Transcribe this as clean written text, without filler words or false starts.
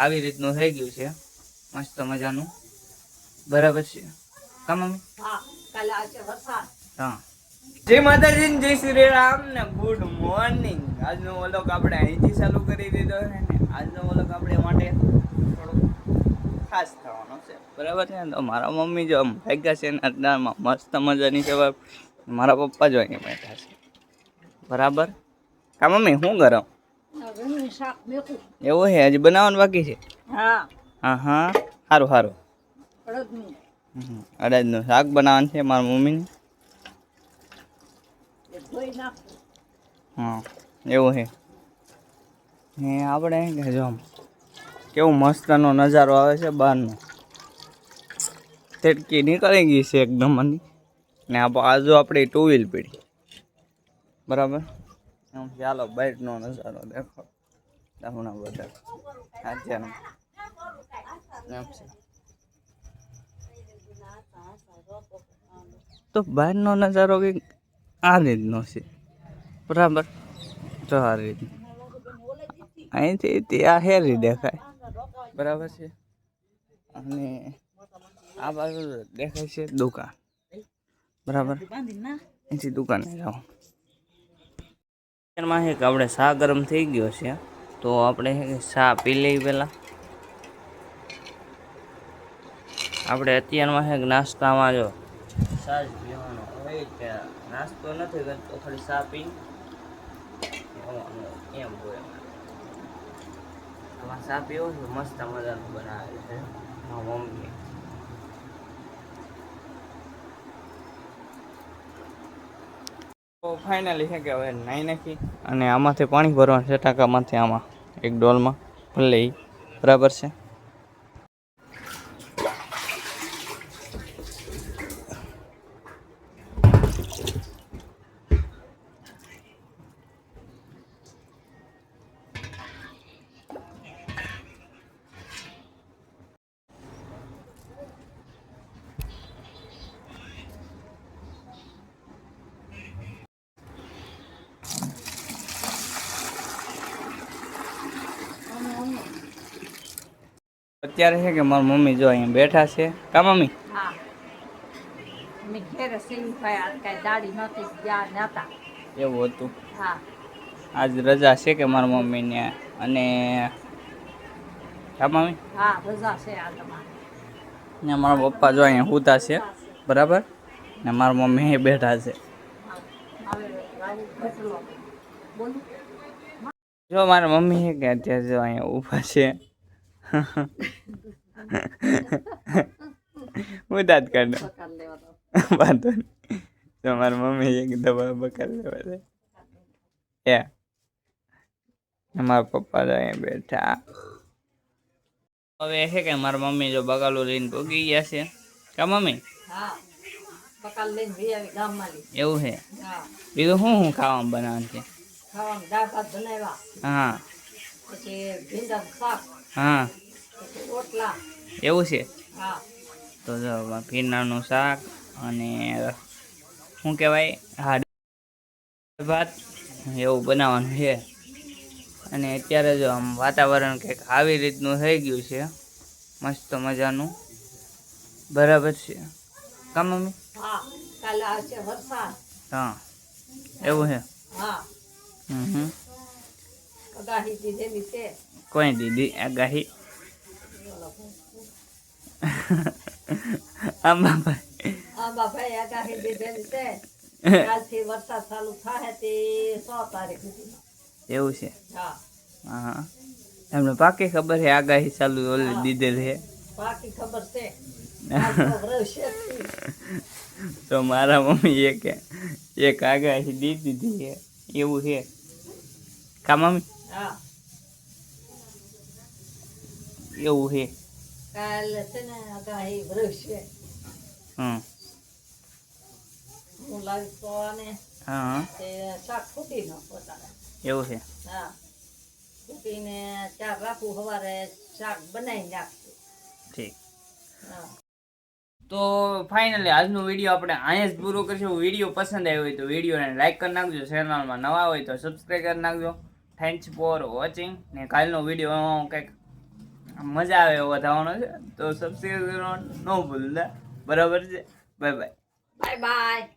આવી રીતનું થઈ ગયું છે, મસ્ત મજાનું. બરાબર છે કા મમ્મી? હા. જય માતાજી ને જય શ્રી રામ ને ગુડ મોર્નિંગ. આજનો વ્લોગ આપણે અહીંથી ચાલુ કરી દીધો છે ને આજનો વ્લોગ આપણે માટે થોડો ખાસ થવાનો છે. બરાબર છે ને? તો મારા મમ્મી જો ભાગ્યા છે ને અત્યારમાં મસ્ત મજાની છે. મારા પપ્પા જો અહીંયા બેઠા છે. બરાબર કા મમ્મી શું કરો? એવું છે? હજી બનાવવાનું બાકી છે? હા હા. સારું સારું. અડદનું શાક બનાવવાનું છે મારા મમ્મીને. હા એવું છે. ને આપણે કે જો કેવું મસ્તનો નજારો આવે છે બહારનો. તેડકી નીકળી ગઈ છે એકદમ ને આજુ આપણી ટુ વ્હીલ પડી. બરાબર. ચાલો બાઇકનો નજારો દેખો. હમણાં બધા અત્યારે તો બહારનો નજારો કંઈક આ રીતનો છે. બરાબર. તો આ રીત અહીંથી ત્યાં હેરી દેખાય. બરાબર છે. અને આ બાજુ દેખાય છે દુકાન. બરાબર. અહીંથી દુકાને જાઓ. અત્યારમાં છે કે આપણે શા ગરમ થઈ ગયો છે, તો આપણે શા પી લઈ પહેલાં. આપણે અત્યારમાં છે નાસ્તામાં જો શા જ પીવાનો હોય કે નાસ્તો નથી કરતો, ખાલી શા પી એમ હોય. આમાં શા પીવો છે મસ્ત મજાનું બનાવે છે મારા મમ્મી. તો ફાઇનલી છે કે હવે નાઈ નાખી અને આમાંથી પાણી ભરવાનું છે ટાંકામાંથી, આમાં એક ડોલમાં ભરી લઈ. બરાબર છે. અત્યારે છે કે મારી મમ્મી જો અહીંયા બેઠા છે. કા મમ્મી? એવું હતું. આજ રજા છે કે મારા મમ્મીને? અને કા મમ્મી? ને મારા પપ્પા જો અહીંયા સૂતા છે. બરાબર. ને મારા મમ્મી બેઠા છે. જો મારા મમ્મી છે કે અત્યારે જો અહીંયા ઊભા છે. હું દાંત કાઢ વાંધો નહીં. તો મારી મમ્મી એક દવા બકાર લેવા છે. મારા પપ્પા તો અહીંયા બેઠા. હવે છે કે મારા મમ્મી જો બગાલું લઈને ભોગી ગયા છે. કા મમ્મી? એવું છે? બીજું શું ખાવાનું બનાવવાનું છે? હા હા એવું છે. તો જો ભીંડાનું શાક અને શું કહેવાય હા ભાત એવું બનાવવાનું છે. અને અત્યારે જો આમ વાતાવરણ કંઈક આવી રીતનું થઈ ગયું છે, મસ્ત મજાનું. બરાબર છે કા મમ્મી? હા એવું છે. કોઈ દીધી આગાહી? આંબાભાઈ આગાહી દીધેલી છે. કાલથી વરસાદ ચાલુ થાય તે 6 તારીખ સુધી. એવું છે? હા. એમને પાકી ખબર છે આગાહી ચાલુ ઓલી દીધેલી છે? પાકી ખબર છે. તો મારા મમ્મી એક આગાહી દીધી છે એવું છે. કા મમ્મી? એવું છે. કાલે છે ને આગાહી ભરશે. હું લાવી તો આને તે શાક ફૂટી ન પોતાને. એવું છે? હા. ફૂટીને ચાર રાખું સવારે શાક બનાવી નાખશું. ઠીક. તો ફાઇનલી આજનો વિડીયો આપણે અહીંયા જ પૂરો કરીશું. વિડીયો પસંદ આવ્યો હોય તો વિડીયોને લાઈક કરી નાખજો. ચેનલમાં નવા હોય તો સબસ્ક્રાઈબ કરી નાખજો. Thanks for watching. ને કાલનો વિડીયો કંઈક મજા આવે એવો થવાનો છે. તો સબસ્ક્રાઈબ કરવાનું ન ભૂલતા. બરાબર છે. Bye bye. Bye bye.